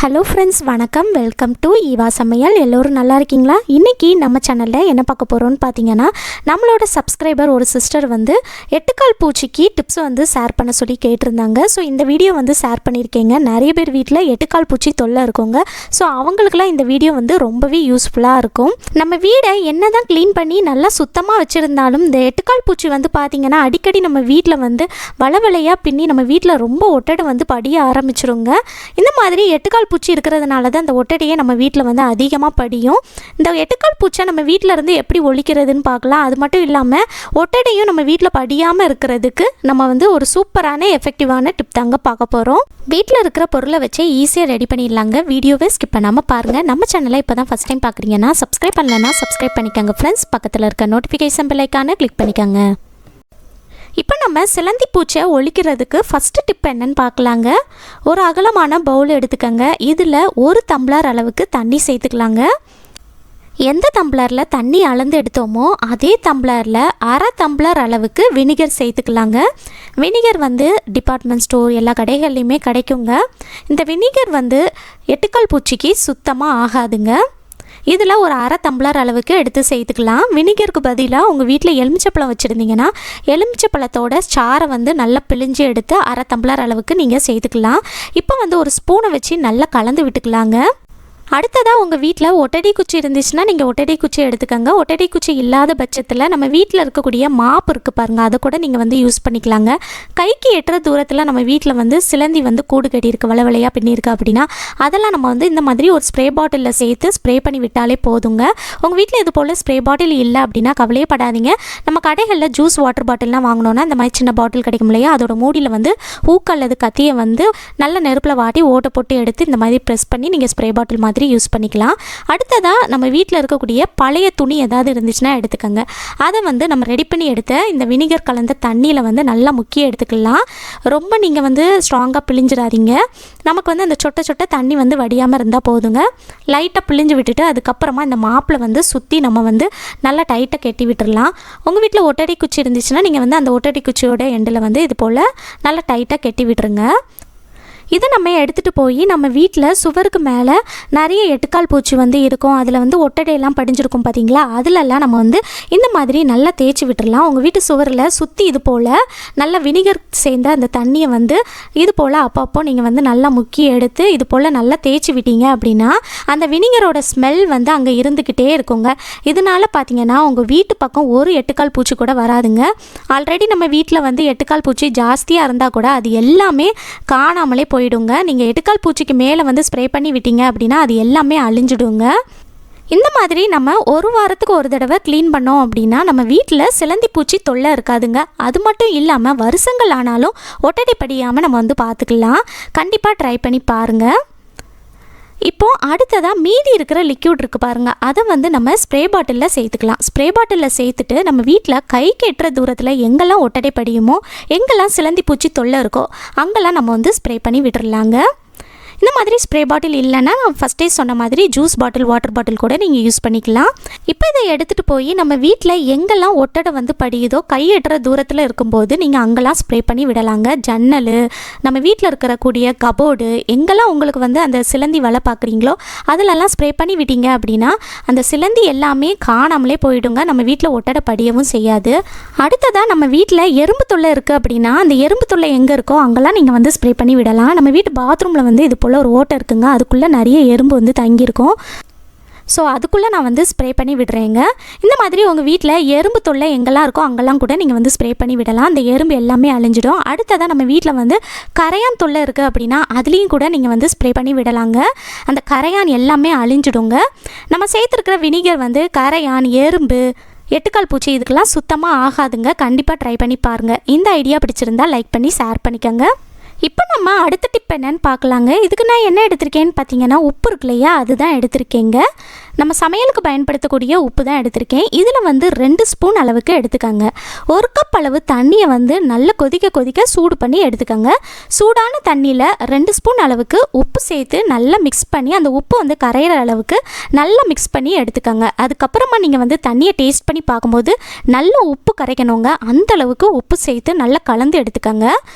Hello friends, வணக்கம். Welcome to Eva சமையல். எல்லோரும் நல்லா இருக்கீங்களா? இன்றைக்கி நம்ம சேனலில் என்ன பார்க்க போகிறோன்னு பார்த்தீங்கன்னா, நம்மளோட சப்ஸ்கிரைபர் ஒரு சிஸ்டர் வந்து எட்டுக்கால் பூச்சிக்கு டிப்ஸ் வந்து ஷேர் பண்ண சொல்லி கேட்டிருந்தாங்க. ஸோ இந்த வீடியோ வந்து ஷேர் பண்ணியிருக்கேங்க. நிறைய பேர் வீட்டில் எட்டுக்கால் பூச்சி தொல்லை இருக்குங்க. ஸோ அவங்களுக்குலாம் இந்த வீடியோ வந்து ரொம்பவே யூஸ்ஃபுல்லாக இருக்கும். நம்ம வீடை என்ன தான் க்ளீன் பண்ணி நல்லா சுத்தமாக வச்சுருந்தாலும் இந்த எட்டுக்கால் பூச்சி வந்து பார்த்திங்கன்னா அடிக்கடி நம்ம வீட்டில் வந்து வளவலையாக பின்னி நம்ம வீட்டில் ரொம்ப ஒட்டடை வந்து படிய ஆரம்பிச்சிருங்க. இந்த மாதிரி எட்டுக்கால் பூச்சி இருக்கிறதுனால தான் இந்த ஒட்டடையே நம்ம வீட்டில் வந்து அதிகமாக படியும். இந்த எட்டுக்கால் பூச்சை நம்ம வீட்டில் இருந்து எப்படி ஒழிக்கிறதுன்னு பார்க்கலாம். அது மட்டும் இல்லாமல் ஒட்டடையும் நம்ம வீட்டில் படியாமல் இருக்கிறதுக்கு நம்ம வந்து ஒரு சூப்பரான எஃபெக்டிவான டிப் தாங்க பார்க்க போகிறோம். வீட்டில் இருக்கிற பொருளை வச்சு ஈஸியாக ரெடி பண்ணிடலாங்க. வீடியோவை ஸ்கிப் பண்ணாமல் பாருங்கள். நம்ம சேனலை இப்போ தான் ஃபஸ்ட் டைம் பார்க்குறீங்கன்னா சப்ஸ்கிரைப் பண்ணலன்னா சப்ஸ்கிரைப் பண்ணிக்கோங்க ஃப்ரெண்ட்ஸ். பக்கத்தில் இருக்க நோட்டிஃபிகேஷன் பெல் ஐக்கானை கிளிக் பண்ணிக்கோங்க. இப்போ நம்ம சிலந்தி பூச்சை ஒழிக்கிறதுக்கு ஃபஸ்ட்டு டிப் என்னன்னு பார்க்கலாங்க. ஒரு அகலமான பவுல் எடுத்துக்கோங்க. இதில் ஒரு டம்ளர் அளவுக்கு தண்ணி சேர்த்துக்கலாங்க. எந்த டம்ளரில் தண்ணி அளந்து எடுத்தோமோ அதே டம்ளரில் அரை டம்ளர் அளவுக்கு வினிகர் சேர்த்துக்கலாங்க. வினிகர் வந்து டிபார்ட்மெண்ட் ஸ்டோர் எல்லா கடைகள்லையுமே கிடைக்குங்க. இந்த வினிகர் வந்து எட்டுக்கால் பூச்சிக்கு சுத்தமாக ஆகாதுங்க. இதில் ஒரு அரை டம்ளர் அளவுக்கு எடுத்து சேர்த்துக்கலாம். வினிகருக்கு பதிலாக உங்கள் வீட்டில் எலுமிச்சப்பழம் வச்சுருந்தீங்கன்னா எலுமிச்சப்பழத்தோட சாறை வந்து நல்லா பிழிஞ்சு எடுத்து அரை டம்ளர் அளவுக்கு நீங்கள் சேர்த்துக்கலாம். இப்போ வந்து ஒரு ஸ்பூனை வச்சு நல்லா கலந்து விட்டுக்கலாங்க. அடுத்ததாக உங்கள் வீட்டில் ஒட்டடை குச்சி இருந்துச்சுன்னா நீங்கள் ஒட்டடை குச்சி எடுத்துக்கோங்க. ஒட்டடை குச்சி இல்லாத பட்சத்தில் நம்ம வீட்டில் இருக்கக்கூடிய மாப்பு இருக்குது பாருங்கள், அதை கூட நீங்கள் வந்து யூஸ் பண்ணிக்கலாங்க. கைக்கு எட்டுற தூரத்தில் நம்ம வீட்டில் வந்து சிலந்தி வந்து கூடு கட்டியிருக்கு, வளவலையாக பின்னிருக்கு அப்படின்னா அதெல்லாம் நம்ம வந்து இந்த மாதிரி ஒரு ஸ்ப்ரே பாட்டிலில் சேர்த்து ஸ்ப்ரே பண்ணி விட்டாலே போதுங்க. உங்கள் வீட்டில் இது போல் ஸ்ப்ரே பாட்டில் இல்லை அப்படின்னா கவலையே படாதீங்க. நம்ம கடைகளில் ஜூஸ் வாட்டர் பாட்டில்லாம் வாங்கினோன்னா இந்த மாதிரி சின்ன பாட்டில் கிடைக்கும் இல்லையா, அதோட மூடியில் வந்து ஊக்கு அல்லது கத்தியை வந்து நல்ல நெருப்பில் வாட்டி ஓட்டை போட்டு எடுத்து இந்த மாதிரி ப்ரெஸ் பண்ணி நீங்கள் ஸ்ப்ரே பாட்டில் மாதிரி யூஸ் பண்ணிக்கலாம். அடுத்ததாக நம்ம வீட்டில் இருக்கக்கூடிய பழைய துணி ஏதாவது இருந்துச்சுன்னா எடுத்துக்கோங்க. அதை வந்து நம்ம ரெடி பண்ணி எடுத்த இந்த வினிகர் கலந்த தண்ணியில் வந்து நல்லா முக்கிய எடுத்துக்கலாம். ரொம்ப நீங்கள் வந்து ஸ்ட்ராங்காக பிழிஞ்சிடாதீங்க. நமக்கு வந்து அந்த சொட்ட சொட்ட தண்ணி வந்து வடியாமல் இருந்தால் போதுங்க. லைட்டாக பிழிஞ்சு விட்டுட்டு அதுக்கப்புறமா இந்த மாப்பில் வந்து சுற்றி நம்ம வந்து நல்லா டைட்டாக கட்டி விட்டுடலாம். உங்கள் வீட்டில் ஒட்டடை குச்சி இருந்துச்சுன்னா நீங்கள் வந்து அந்த ஒட்டடை குச்சியோட எண்டில் வந்து இது போல் நல்லா டைட்டாக கட்டி விட்டுருங்க. இதை நம்ம எடுத்துகிட்டு போய் நம்ம வீட்டில் சுவருக்கு மேலே நிறைய எட்டுக்கால் பூச்சி வந்து இருக்கும், அதில் வந்து ஒட்டடையெல்லாம் படிஞ்சிருக்கும் பார்த்தீங்களா, அதிலெல்லாம் நம்ம வந்து இந்த மாதிரி நல்லா தேய்ச்சி விட்டுடலாம். உங்கள் வீட்டு சுவரில் சுற்றி இது போல் நல்லா வினிகர் சேர்ந்த அந்த தண்ணியை வந்து இது போல் அப்பப்போ நீங்கள் வந்து நல்லா முக்கி எடுத்து இது போல் நல்லா தேய்ச்சி விட்டீங்க அப்படின்னா அந்த வினிகரோட ஸ்மெல் வந்து அங்கே இருந்துக்கிட்டே இருக்குங்க. இதனால் பார்த்தீங்கன்னா உங்கள் வீட்டு பக்கம் ஒரு எட்டுக்கால் பூச்சி கூட வராதுங்க. ஆல்ரெடி நம்ம வீட்டில் வந்து எட்டுக்கால் பூச்சி ஜாஸ்தியாக இருந்தால் கூட அது எல்லாமே காணாமலே போயிடுங்க. நீங்கள் எட்டுக்கால் பூச்சிக்கு மேலே வந்து ஸ்ப்ரே பண்ணி விட்டீங்க அப்படின்னா அது எல்லாமே அழிஞ்சிடுங்க. இந்த மாதிரி நம்ம ஒரு வாரத்துக்கு ஒரு தடவை க்ளீன் பண்ணோம் அப்படின்னா நம்ம வீட்டில் சிலந்தி பூச்சி தொல்லை இருக்காதுங்க. அது மட்டும் இல்லாமல் வருஷங்கள் ஆனாலும் ஒட்டடை படியாமல் நம்ம வந்து பார்த்துக்கலாம். கண்டிப்பாக ட்ரை பண்ணி பாருங்கள். இப்போது அடுத்ததாக மீதி இருக்கிற லிக்யூட் இருக்குது பாருங்கள், அதை வந்து நம்ம ஸ்ப்ரே பாட்டிலில் சேர்த்துக்கலாம். ஸ்ப்ரே பாட்டிலில் சேர்த்துட்டு நம்ம வீட்டில் கைக்கு எட்டுற தூரத்தில் எங்கெல்லாம் ஒட்டடை படியுமோ எங்கெல்லாம் சிலந்தி பூச்சி தொல்லை இருக்கோ அங்கெல்லாம் நம்ம வந்து ஸ்ப்ரே பண்ணி விட்டுறலாங்க. இந்த மாதிரி ஸ்ப்ரே பாட்டில் இல்லைன்னா நான் ஃபஸ்ட்டே சொன்ன மாதிரி ஜூஸ் பாட்டில் வாட்டர் பாட்டில் கூட நீங்கள் யூஸ் பண்ணிக்கலாம். இப்போ இதை எடுத்துகிட்டு போய் நம்ம வீட்டில் எங்கெல்லாம் ஒட்டடை வந்து படியுதோ கை எட்டுற தூரத்தில் இருக்கும்போது நீங்கள் அங்கெல்லாம் ஸ்ப்ரே பண்ணி விடலாங்க. ஜன்னல், நம்ம வீட்டில் இருக்கக்கூடிய கபோர்டு, எங்கெல்லாம் உங்களுக்கு வந்து அந்த சிலந்தி வலை பார்க்குறீங்களோ அதிலெல்லாம் ஸ்ப்ரே பண்ணி விட்டீங்க அப்படின்னா அந்த சிலந்தி எல்லாமே காணாமலே போயிடுங்க. நம்ம வீட்டில் ஒட்டடை படியவும் செய்யாது. அடுத்ததாக நம்ம வீட்டில் எறும்பு தொல்லை இருக்குது அப்படின்னா அந்த எறும்பு தொல்லை எங்கே இருக்கோ அங்கெல்லாம் நீங்கள் வந்து ஸ்ப்ரே பண்ணி விடலாம். நம்ம வீட்டு பாத்ரூமில் வந்து இது ஒரு ஓட்டை இருக்குங்க, அதுக்குள்ளே நிறைய எறும்பு வந்து தங்கியிருக்கும். ஸோ அதுக்குள்ளே நான் வந்து ஸ்ப்ரே பண்ணி விடுறேங்க. இந்த மாதிரி உங்கள் வீட்டில் எறும்பு தொல்லை எங்கெல்லாம் இருக்கோ அங்கெல்லாம் கூட நீங்கள் வந்து ஸ்ப்ரே பண்ணி விடலாம். அந்த எறும்பு எல்லாமே அழிஞ்சிடும். அடுத்ததாக நம்ம வீட்டில் வந்து கரையான் தொல்லை இருக்குது அப்படின்னா அதுலேயும் கூட நீங்கள் வந்து ஸ்ப்ரே பண்ணி விடலாங்க. அந்த கரையான் எல்லாமே அழிஞ்சிடுங்க. நம்ம சேர்த்துருக்கிற வினிகர் வந்து கரையான், எறும்பு, எட்டுக்கால் பூச்சி இதுக்கெல்லாம் சுத்தமாக ஆகாதுங்க. கண்டிப்பாக ட்ரை பண்ணி பாருங்கள். இந்த ஐடியா பிடிச்சிருந்தா லைக் பண்ணி ஷேர் பண்ணிக்கோங்க. இப்போ நம்ம அடுத்த டிப் என்னன்னு பார்க்கலாங்க. இதுக்கு நான் என்ன எடுத்திருக்கேன்னு பார்த்தீங்கன்னா உப்பு இருக்கு இல்லையா, அதுதான் எடுத்திருக்கேங்க. நம்ம சமையலுக்கு பயன்படுத்தக்கூடிய உப்பு தான் எடுத்திருக்கேன். இதில் வந்து 2 ஸ்பூன் அளவுக்கு எடுத்துக்கோங்க. 1 கப் அளவு தண்ணியை வந்து நல்லா கொதிக்க சூடு பண்ணி எடுத்துக்கோங்க. சூடான தண்ணியில் 2 ஸ்பூன் அளவுக்கு உப்பு சேர்த்து நல்லா மிக்ஸ் பண்ணி அந்த உப்பு வந்து கரையிற அளவுக்கு நல்லா மிக்ஸ் பண்ணி எடுத்துக்கோங்க. அதுக்கப்புறமா நீங்கள் வந்து தண்ணியை டேஸ்ட் பண்ணி பார்க்கும்போது நல்ல உப்பு கரைக்கணுங்க. அந்த அளவுக்கு உப்பு சேர்த்து நல்லா கலந்து எடுத்துக்கோங்க.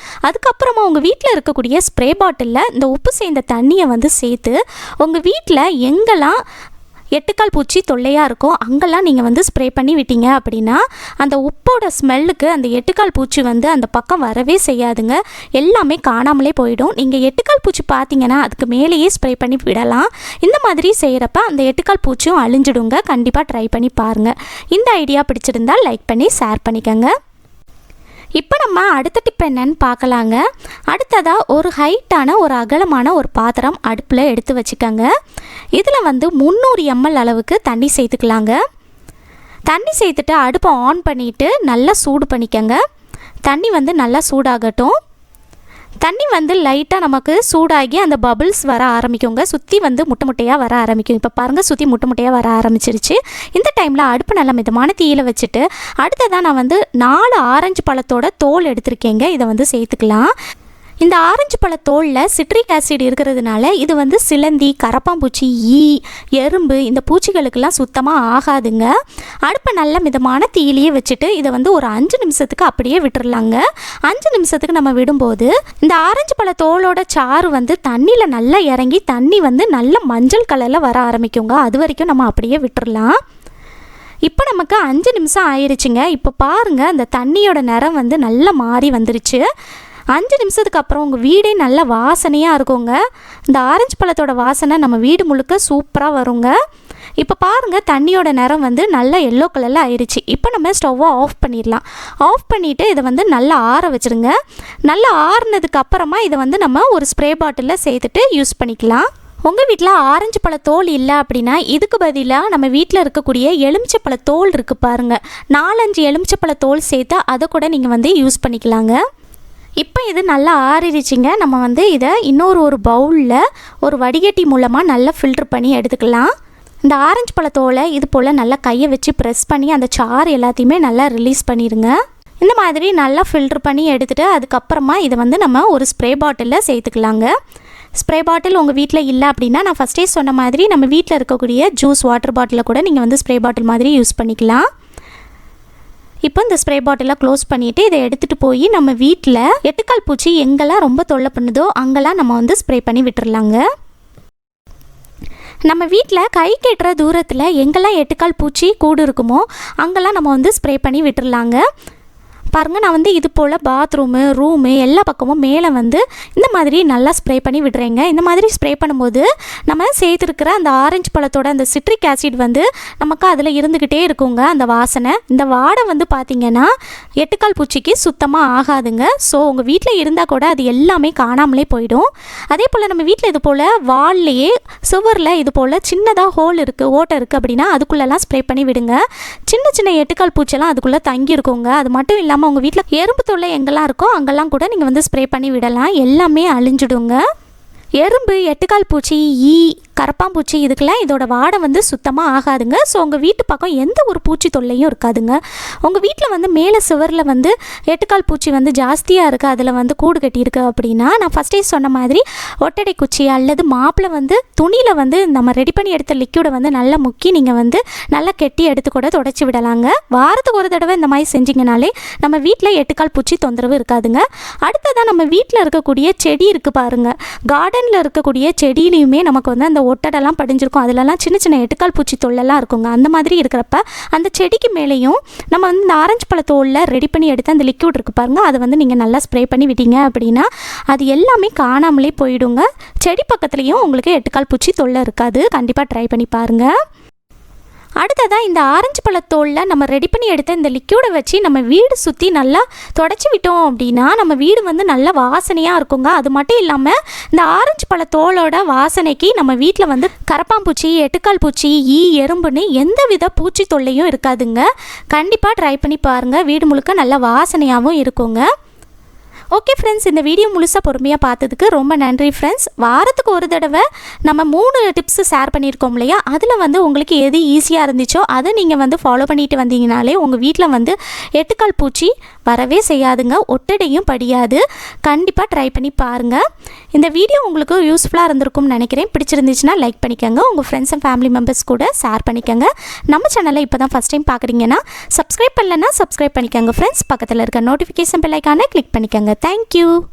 அதுக்கப்புறமா உங்கள் வீட்டில் இருக்கக்கூடிய ஸ்ப்ரே பாட்டிலில் இந்த உப்பு சேர்ந்த தண்ணியை வந்து சேர்த்து உங்கள் வீட்டில் எங்கெல்லாம் எட்டுக்கால் பூச்சி தொல்லையாக இருக்கும் அங்கெல்லாம் நீங்கள் வந்து ஸ்ப்ரே பண்ணி விட்டீங்க அப்படின்னா அந்த உப்போட ஸ்மெல்லுக்கு அந்த எட்டுக்கால் பூச்சி வந்து அந்த பக்கம் வரவே செய்யாதுங்க. எல்லாமே காணாமலே போயிடும். நீங்கள் எட்டுக்கால் பூச்சி பார்த்தீங்கன்னா அதுக்கு மேலேயே ஸ்ப்ரே பண்ணி விடலாம். இந்த மாதிரி செய்கிறப்ப அந்த எட்டுக்கால் பூச்சியும் அழிஞ்சிடுங்க. கண்டிப்பாக ட்ரை பண்ணி பாருங்கள். இந்த ஐடியா பிடிச்சிருந்தால் லைக் பண்ணி ஷேர் பண்ணிக்கோங்க. இப்போ நம்ம அடுத்த டிப் என்னன்னு பார்க்கலாங்க. அடுத்ததாக ஒரு ஹைட்டான ஒரு அகலமான ஒரு பாத்திரம் அடுப்பில் எடுத்து வச்சுக்கோங்க. இதில் வந்து 300 ml அளவுக்கு தண்ணி சேர்த்துக்கலாங்க. தண்ணி சேர்த்துட்டு அடுப்பை ஆன் பண்ணிவிட்டு நல்லா சூடு பண்ணிக்கோங்க. தண்ணி வந்து நல்லா சூடாகட்டும். தண்ணி வந்து லைட்டாக நமக்கு சூடாகி அந்த பபிள்ஸ் வர ஆரம்பிக்குங்க. சுற்றி வந்து முட்டையாக வர ஆரம்பிக்கும். இப்போ பாருங்கள், சுற்றி முட்டையாக வர ஆரம்பிச்சிருச்சு. இந்த டைமில் அடுப்பு நல்லா மிதமான தீயில் வச்சுட்டு அடுத்ததான் நான் வந்து 4 ஆரஞ்சு பழத்தோட தோல் எடுத்திருக்கேங்க. இதை வந்து சேர்த்துக்கலாம். இந்த ஆரஞ்சு பழ தோலில் சிட்ரிக் ஆசிட் இருக்கிறதுனால இது வந்து சிலந்தி, கரப்பாம்பூச்சி, ஈ, எறும்பு இந்த பூச்சிகளுக்கெல்லாம் சுத்தமாக ஆகாதுங்க. அடுப்பை நல்ல மிதமான தீயிலேயே வச்சுட்டு இதை வந்து ஒரு 5 நிமிஷத்துக்கு அப்படியே விட்டுறலாங்க. 5 நிமிஷத்துக்கு நம்ம விடும்போது இந்த ஆரஞ்சு பழ தோலோட சாறு வந்து தண்ணியில் நல்லா இறங்கி தண்ணி வந்து நல்ல மஞ்சள் கலரில் வர ஆரம்பிக்குங்க. அது வரைக்கும் நம்ம அப்படியே விட்டுறலாம். இப்போ நமக்கு 5 நிமிஷம் ஆயிடுச்சுங்க. இப்போ பாருங்கள், அந்த தண்ணியோட நிறம் வந்து நல்லா மாறி வந்துருச்சு. 5 நிமிஷத்துக்கு அப்புறம் உங்கள் வீடே நல்ல வாசனையாக இருக்குங்க. இந்த ஆரஞ்சு பழத்தோட வாசனை நம்ம வீடு முழுக்க சூப்பராக வருங்க. இப்போ பாருங்கள், தண்ணியோட நிறம் வந்து நல்லா எல்லோ கலரில் ஆயிடுச்சு. இப்போ நம்ம ஸ்டவ்வை ஆஃப் பண்ணிடலாம். ஆஃப் பண்ணிவிட்டு இதை வந்து நல்லா ஆற வச்சுருங்க. நல்லா ஆறுனதுக்கு அப்புறமா இதை வந்து நம்ம ஒரு ஸ்ப்ரே பாட்டிலில் சேர்த்துட்டு யூஸ் பண்ணிக்கலாம். உங்கள் வீட்டில் ஆரஞ்சு பழ தோல் இல்லை அப்படின்னா இதுக்கு பதிலாக நம்ம வீட்டில் இருக்கக்கூடிய எலுமிச்சப்பழ தோல் இருக்குது பாருங்கள். 4-5 எலுமிச்சப்பழ தோல் சேர்த்து அதை கூட நீங்கள் வந்து யூஸ் பண்ணிக்கலாங்க. இப்போ இது நல்லா ஆறிடுச்சிங்க. நம்ம வந்து இதை ஒரு பவுலில் ஒரு வடிகட்டி மூலமாக நல்லா ஃபில்ட்ரு பண்ணி எடுத்துக்கலாம். இந்த ஆரஞ்சு பழத்தோலை இது போல் நல்லா கையை வச்சு ப்ரெஸ் பண்ணி அந்த சாறு எல்லாத்தையுமே நல்லா ரிலீஸ் பண்ணிடுங்க. இந்த மாதிரி நல்லா ஃபில்ட்ரு பண்ணி எடுத்துகிட்டு அதுக்கப்புறமா இதை வந்து நம்ம ஒரு ஸ்ப்ரே பாட்டிலில் சேர்த்துக்கலாங்க. ஸ்ப்ரே பாட்டில் உங்கள் வீட்டில் இல்லை அப்படின்னா நான் ஃபஸ்ட்டே சொன்ன மாதிரி நம்ம வீட்டில் இருக்கக்கூடிய ஜூஸ் வாட்டர் பாட்டிலில் கூட நீங்கள் வந்து ஸ்ப்ரே பாட்டில் மாதிரி யூஸ் பண்ணிக்கலாம். இப்போ இந்த ஸ்ப்ரே பாட்டிலை க்ளோஸ் பண்ணிவிட்டு இதை எடுத்துகிட்டு போய் நம்ம வீட்டில் எட்டுக்கால் பூச்சி எங்கெல்லாம் ரொம்ப தொல்லை பண்ணுதோ அங்கெல்லாம் நம்ம வந்து ஸ்ப்ரே பண்ணி விட்டுறலாங்க. நம்ம வீட்டில் கை கெட்டுற தூரத்தில் எங்கெல்லாம் எட்டுக்கால் பூச்சி கூடு இருக்குமோ அங்கெல்லாம் நம்ம வந்து ஸ்ப்ரே பண்ணி விட்டுறலாங்க. பாருங்கள், நான் வந்து இது போல் பாத்ரூமு, ரூமு எல்லா பக்கமும் மேலே வந்து இந்த மாதிரி நல்லா ஸ்ப்ரே பண்ணி விடுறேங்க. இந்த மாதிரி ஸ்ப்ரே பண்ணும்போது நம்ம சேர்த்துருக்கிற அந்த ஆரஞ்சு பழத்தோட அந்த சிட்ரிக் ஆசிட் வந்து நமக்கு அதில் இருந்துக்கிட்டே இருக்குங்க. அந்த வாசனை, இந்த வாடை வந்து பார்த்திங்கன்னா எட்டுக்கால் பூச்சிக்கு சுத்தமாக ஆகாதுங்க. ஸோ உங்கள் வீட்டில் இருந்தால் கூட அது எல்லாமே காணாமலே போயிடும். அதே போல் நம்ம வீட்டில் இது போல் வால்லையே சுவரில் இது போல் சின்னதாக ஹோல் இருக்குது, ஓட்டை இருக்குது அப்படின்னா அதுக்குள்ளெல்லாம் ஸ்ப்ரே பண்ணி விடுங்க. சின்ன சின்ன எட்டுக்கால் பூச்செல்லாம் அதுக்குள்ளே தங்கி இருக்குங்க. அது மட்டும் இல்லாமல் உங்கள் வீட்டில் எறும்பு தொல்லை எங்கெல்லாம் இருக்கோ அங்கெல்லாம் கூட நீங்கள் வந்து ஸ்ப்ரே பண்ணி விடலாம். எல்லாமே அழிஞ்சிடுங்க. எறும்பு, எட்டுக்கால் பூச்சி, ஈ, கரப்பாம்பூச்சி இதுக்கெல்லாம் இதோட வாடை வந்து சுத்தமாக ஆகாதுங்க. ஸோ உங்கள் வீட்டு பக்கம் எந்த ஒரு பூச்சி தொல்லையும் இருக்காதுங்க. உங்கள் வீட்டில் வந்து மேலே சுவரில் வந்து எட்டுக்கால் பூச்சி வந்து ஜாஸ்தியாக இருக்குது, அதில் வந்து கூடு கட்டியிருக்கு அப்படின்னா நான் ஃபஸ்ட்டே சொன்ன மாதிரி ஒட்டடை குச்சி அல்லது மாப்பிளை வந்து துணியில் வந்து நம்ம ரெடி பண்ணி எடுத்த லிக்யூடை வந்து நல்லா முக்கி நீங்கள் வந்து நல்லா கெட்டி எடுத்து கூட தொடச்சி விடலாங்க. வாரத்துக்கு ஒரு தடவை இந்த மாதிரி செஞ்சிங்கனாலே நம்ம வீட்டில் எட்டுக்கால் பூச்சி தொந்தரவு இருக்காதுங்க. அடுத்ததான் நம்ம வீட்டில் இருக்கக்கூடிய செடி இருக்குது பாருங்கள். கார்டனில் இருக்கக்கூடிய செடியிலையுமே நமக்கு வந்து அந்த ஒட்டடெல்லாம் படிஞ்சிருக்கும். அதிலலாம் சின்ன சின்ன எட்டுக்கால் பூச்சி தொல்லெல்லாம் இருக்குங்க. அந்த மாதிரி இருக்கிறப்ப அந்த செடிக்கு மேலேயும் நம்ம வந்து இந்த ஆரஞ்சு பழத்தோலில் ரெடி பண்ணி எடுத்து அந்த லிக்யூட் இருக்குது பாருங்கள், அதை வந்து நீங்கள் நல்லா ஸ்ப்ரே பண்ணி விட்டீங்க அப்படின்னா அது எல்லாமே காணாமலே போயிடுங்க. செடி பக்கத்துலேயும் உங்களுக்கு எட்டுக்கால் பூச்சி தொல்லை இருக்காது. கண்டிப்பாக ட்ரை பண்ணி பாருங்கள். அடுத்ததாக இந்த ஆரஞ்சு பழத்தோலில் நம்ம ரெடி பண்ணி எடுத்த இந்த லிக்யூடை வச்சு நம்ம வீடு சுற்றி நல்லா தொடச்சி விட்டோம் அப்படின்னா நம்ம வீடு வந்து நல்லா வாசனையாக இருக்குங்க. அது மட்டும் இல்லாமல் இந்த ஆரஞ்சு பழத்தோலோட வாசனைக்கு நம்ம வீட்டில் வந்து கரப்பாம்பூச்சி, எட்டுக்கால் பூச்சி, ஈ, எறும்புன்னு எந்த வித பூச்சி தொல்லையும் இருக்காதுங்க. கண்டிப்பாக ட்ரை பண்ணி பாருங்கள். வீடு முழுக்க நல்லா வாசனையாகவும் இருக்குங்க. ஓகே ஃப்ரெண்ட்ஸ், இந்த வீடியோ முழுசாக பொறுமையாக பார்த்ததுக்கு ரொம்ப நன்றி ஃப்ரெண்ட்ஸ். வாரத்துக்கு ஒரு தடவை நம்ம 3 டிப்ஸு ஷேர் பண்ணியிருக்கோம் இல்லையா, அதில் வந்து உங்களுக்கு எது ஈஸியாக இருந்துச்சோ அதை நீங்கள் வந்து ஃபாலோ பண்ணிட்டு வந்தீங்கனாலே உங்கள் வீட்டில் வந்து 8 கால் பூச்சி வரவே செய்யாதுங்க, ஒட்டடையும் படியாது. கண்டிப்பாக ட்ரை பண்ணி பாருங்கள். இந்த வீடியோ உங்களுக்கு யூஸ்ஃபுல்லாக இருந்திருக்கும்னு நினைக்கிறேன். பிடிச்சிருந்துச்சுன்னா லைக் பண்ணிக்கோங்க, உங்கள் ஃப்ரெண்ட்ஸ் அண்ட் ஃபேமிலி மெம்பர்ஸ் கூட ஷேர் பண்ணிக்கோங்க. நம்ம சேனலை இப்போ தான் ஃபஸ்ட் டைம் பார்க்குறீங்கன்னா சப்ஸ்கிரைப் பண்ணலன்னா சப்ஸ்கிரைப் பண்ணிக்கோங்க ஃப்ரெண்ட்ஸ். பக்கத்தில் இருக்க நோட்டிஃபிகேஷன் பெல் ஐக்கானை கிளிக் பண்ணிக்கோங்க. Thank you.